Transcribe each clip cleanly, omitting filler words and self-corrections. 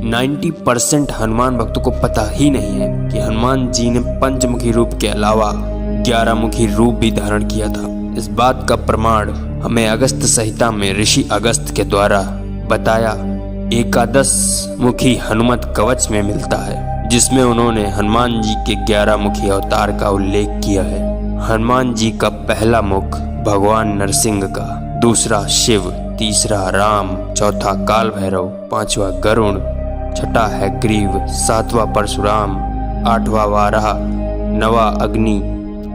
90% हनुमान भक्तों को पता ही नहीं है कि हनुमान जी ने पंचमुखी रूप के अलावा 11 मुखी रूप भी धारण किया था। इस बात का प्रमाण हमें अगस्त संहिता में ऋषि अगस्त के द्वारा बताया एकादश मुखी हनुमत कवच में मिलता है, जिसमें उन्होंने हनुमान जी के 11 मुखी अवतार का उल्लेख किया है। हनुमान जी का पहला मुख भगवान नरसिंह का, दूसरा शिव, तीसरा राम, चौथा काल भैरव, पांचवा गरुण, छठा है ग्रीव, सातवां परशुराम, आठवां वाराह, नवा अग्नि,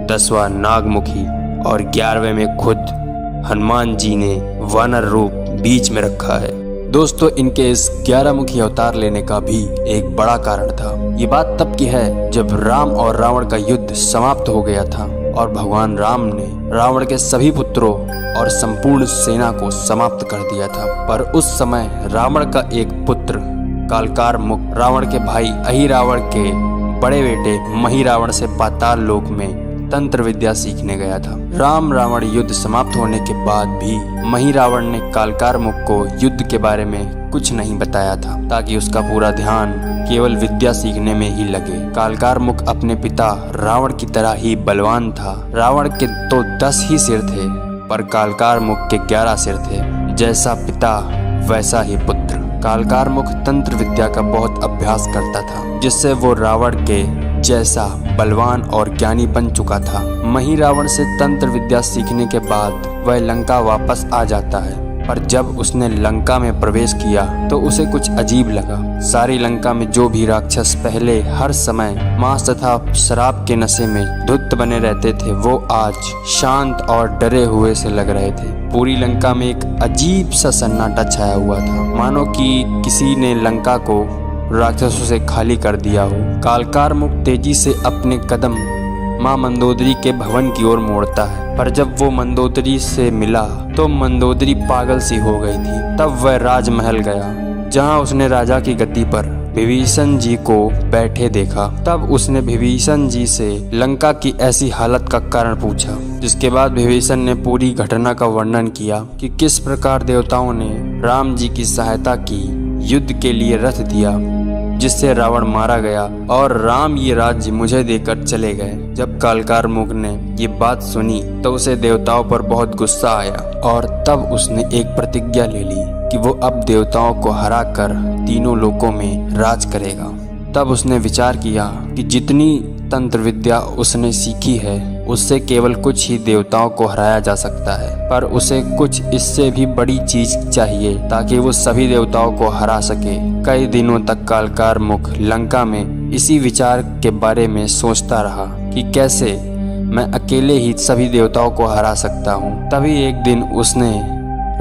10वां नागमुखी और 11वें में खुद हनुमान जी ने वानर रूप बीच में रखा है। दोस्तों, इनके इस 11 मुखी अवतार लेने का भी एक बड़ा कारण था। ये बात तब की है जब राम और रावण का युद्ध समाप्त हो गया था और भगवान राम ने रावण के सभी पुत्रों और संपूर्ण सेना को समाप्त कर दिया था। पर उस समय रावण का एक पुत्र कालकार मुख रावण के भाई अहिरावण के बड़े बेटे महिरावण से पाताल लोक में तंत्र विद्या सीखने गया था। राम रावण युद्ध समाप्त होने के बाद भी महिरावण ने कालकार मुख को युद्ध के बारे में कुछ नहीं बताया था, ताकि उसका पूरा ध्यान केवल विद्या सीखने में ही लगे। कालकार मुख अपने पिता रावण की तरह ही बलवान था। रावण के तो 10 ही सिर थे, पर कालकार मुख के 11 सिर थे। जैसा पिता वैसा ही पुत्र। कालकार मुख तंत्र विद्या का बहुत अभ्यास करता था, जिससे वो रावण के जैसा बलवान और ज्ञानी बन चुका था। महिरावण से तंत्र विद्या सीखने के बाद वह लंका वापस आ जाता है, पर जब उसने लंका में प्रवेश किया तो उसे कुछ अजीब लगा। सारी लंका में जो भी राक्षस पहले हर समय मांस तथा शराब के नशे में धुत बने रहते थे, वो आज शांत और डरे हुए से लग रहे थे। पूरी लंका में एक अजीब सा सन्नाटा छाया हुआ था, मानो कि किसी ने लंका को राक्षसों से खाली कर दिया हो। कालकार मुख तेजी से अपने कदम माँ मंदोदरी के भवन की ओर मोड़ता है, पर जब वो मंदोदरी से मिला तो मंदोदरी पागल सी हो गई थी। तब वह राजमहल गया, जहाँ उसने राजा की गद्दी पर विभीषण जी को बैठे देखा। तब उसने विभीषण जी से लंका की ऐसी हालत का कारण पूछा, जिसके बाद विभीषण ने पूरी घटना का वर्णन किया कि किस प्रकार देवताओं ने राम जी की सहायता की, युद्ध के लिए रथ दिया, जिससे रावण मारा गया और राम ये राज्य मुझे देकर चले गए। जब कालकार मुख ने ये बात सुनी तो उसे देवताओं पर बहुत गुस्सा आया और तब उसने एक प्रतिज्ञा ले ली कि वो अब देवताओं को हराकर तीनों लोकों में राज करेगा। तब उसने विचार किया कि जितनी तंत्र विद्या उसने सीखी है उससे केवल कुछ ही देवताओं को हराया जा सकता है, पर उसे कुछ इससे भी बड़ी चीज चाहिए ताकि वो सभी देवताओं को हरा सके। कई दिनों तक कालकार मुख लंका में इसी विचार के बारे में सोचता रहा कि कैसे मैं अकेले ही सभी देवताओं को हरा सकता हूँ। तभी एक दिन उसने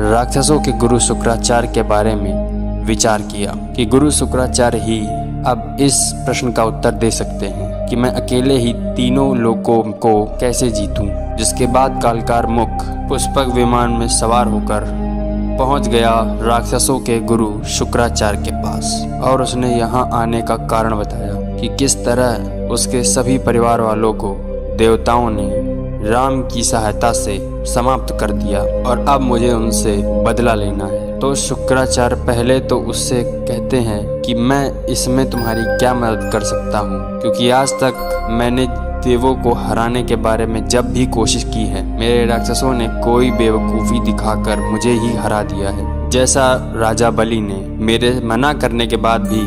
राक्षसों के गुरु शुक्राचार्य के बारे में विचार किया कि गुरु शुक्राचार्य ही अब इस प्रश्न का उत्तर दे सकते हैं कि मैं अकेले ही तीनों लोकों को कैसे जीतूं। जिसके बाद कालकार मुख पुष्पक विमान में सवार होकर पहुंच गया राक्षसों के गुरु शुक्राचार्य के पास और उसने यहां आने का कारण बताया कि किस तरह उसके सभी परिवार वालों को देवताओं ने राम की सहायता से समाप्त कर दिया और अब मुझे उनसे बदला लेना है। तो शुक्राचार्य पहले तो उससे कहते हैं कि मैं इसमें तुम्हारी क्या मदद कर सकता हूँ, क्योंकि आज तक मैंने देवों को हराने के बारे में जब भी कोशिश की है, मेरे राक्षसों ने कोई बेवकूफ़ी दिखाकर मुझे ही हरा दिया है। जैसा राजा बलि ने मेरे मना करने के बाद भी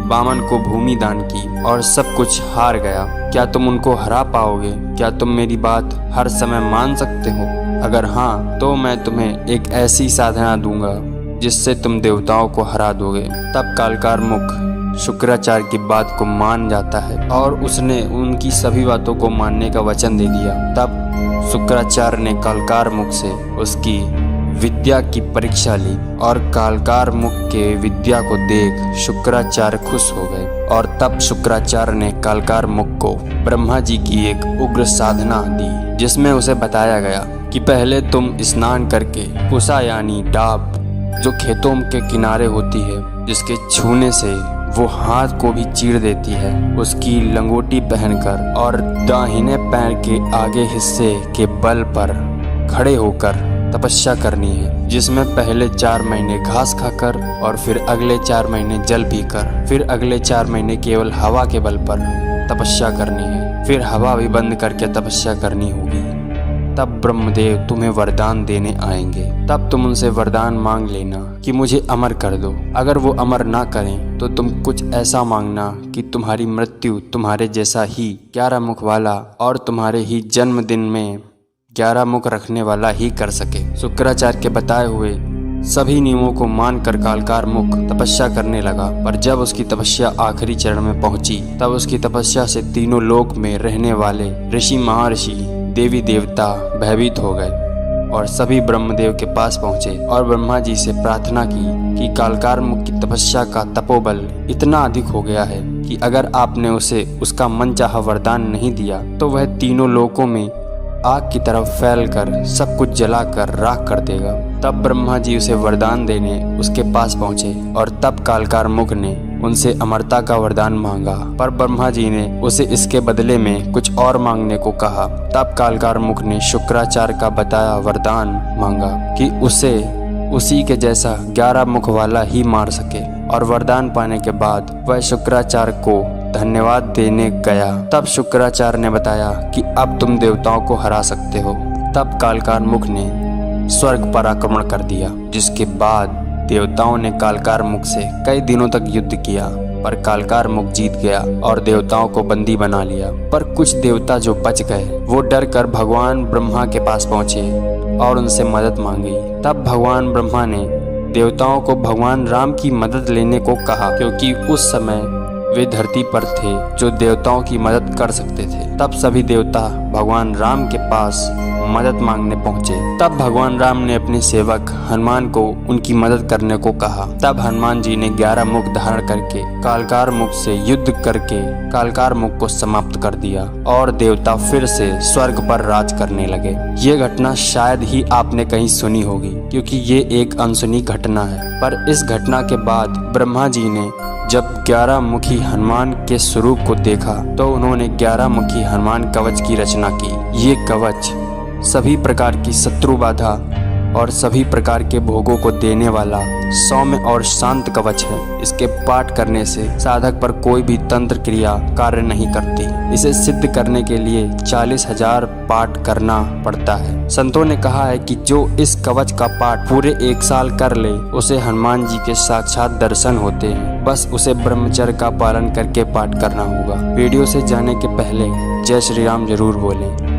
वामन को भूमि दान की और सब कुछ हार गया। क्या तुम उनको हरा पाओगे? क्या तुम मेरी बात हर समय मान सकते हो? अगर हाँ, तो मैं तुम्हें एक ऐसी साधना दूंगा जिससे तुम देवताओं को हरा दोगे। तब कालकार मुख शुक्राचार्य की बात को मान जाता है और उसने उनकी सभी बातों को मानने का वचन दे दिया। तब शुक्राचार्य ने कालकार मुख से उसकी विद्या की परीक्षा ली और कालकार मुख के विद्या को देख शुक्राचार्य खुश हो गए और तब शुक्राचार्य ने कालकार मुख को ब्रह्मा जी की एक उग्र साधना दी, जिसमें उसे बताया गया कि पहले तुम स्नान करके पुसा यानी डाब जो खेतों के किनारे होती है, जिसके छूने से वो हाथ को भी चीर देती है, उसकी लंगोटी पहनकर और दाहिने पैर के आगे हिस्से के बल पर खड़े होकर तपस्या करनी है, जिसमें पहले 4 महीने घास खाकर और फिर अगले 4 महीने जल पीकर, फिर अगले 4 महीने केवल हवा के बल पर तपस्या करनी है, फिर हवा भी बंद करके तपस्या करनी होगी। तब ब्रह्मदेव तुम्हें वरदान देने आएंगे। तब तुम उनसे वरदान मांग लेना कि मुझे अमर कर दो। अगर वो अमर ना करें तो तुम कुछ ऐसा मांगना कि तुम्हारी मृत्यु तुम्हारे जैसा ही 11 मुख वाला और तुम्हारे ही जन्मदिन में 11 मुख रखने वाला ही कर सके। शुक्राचार्य के बताए हुए सभी नियमों को मानकर कालकार मुख तपस्या करने लगा, पर जब उसकी तपस्या आखिरी चरण में पहुंची तब उसकी तपस्या से तीनों लोक में रहने वाले ऋषि, महर्षि, देवी देवता भयभीत हो गए और सभी ब्रह्मदेव के पास पहुंचे और ब्रह्मा जी से प्रार्थना की कि कालकार मुख की तपस्या का तपोबल इतना अधिक हो गया है कि अगर आपने उसे उसका मनचाहा वरदान नहीं दिया तो वह तीनों लोकों में आग की तरफ फैलकर सब कुछ जलाकर राख कर देगा। तब ब्रह्मा जी उसे वरदान देने उसके पास पहुंचे और तब कालकार मुख ने उनसे अमरता का वरदान मांगा, पर ब्रह्मा जी ने उसे इसके बदले में कुछ और मांगने को कहा। तब कालकार मुख ने शुक्राचार्य का बताया वरदान मांगा कि उसे उसी के जैसा 11 मुख वाला ही मार सके, और वरदान पाने के बाद वह शुक्राचार्य को धन्यवाद देने गया। तब शुक्राचार्य ने बताया कि अब तुम देवताओं को हरा सकते हो। तब कालकार मुख ने स्वर्ग पर आक्रमण कर दिया, जिसके बाद देवताओं ने कालकार मुख से कई दिनों तक युद्ध किया, पर कालकार मुख जीत गया और देवताओं को बंदी बना लिया। पर कुछ देवता जो बच गए वो डर कर भगवान ब्रह्मा के पास पहुंचे और उनसे मदद मांगी। तब भगवान ब्रह्मा ने देवताओं को भगवान राम की मदद लेने को कहा, क्योंकि उस समय वे धरती पर थे जो देवताओं की मदद कर सकते थे। तब सभी देवता भगवान राम के पास मदद मांगने पहुंचे। तब भगवान राम ने अपने सेवक हनुमान को उनकी मदद करने को कहा। तब हनुमान जी ने 11 मुख धारण करके कालकार मुख से युद्ध करके कालकार मुख को समाप्त कर दिया और देवता फिर से स्वर्ग पर राज करने लगे। ये घटना शायद ही आपने कहीं सुनी होगी, क्योंकि ये एक अनसुनी घटना है। पर इस घटना के बाद ब्रह्मा जी ने जब 11 मुखी हनुमान के स्वरूप को देखा तो उन्होंने 11 मुखी हनुमान कवच की रचना की। ये कवच सभी प्रकार की शत्रु बाधा और सभी प्रकार के भोगों को देने वाला सौम्य और शांत कवच है। इसके पाठ करने से साधक पर कोई भी तंत्र क्रिया कार्य नहीं करती। इसे सिद्ध करने के लिए 40,000 पाठ करना पड़ता है। संतों ने कहा है कि जो इस कवच का पाठ पूरे 1 साल कर ले उसे हनुमान जी के साक्षात दर्शन होते हैं। बस उसे ब्रह्मचर्य का पालन करके पाठ करना होगा। वीडियो से जाने के पहले जय श्री राम जरूर बोलें।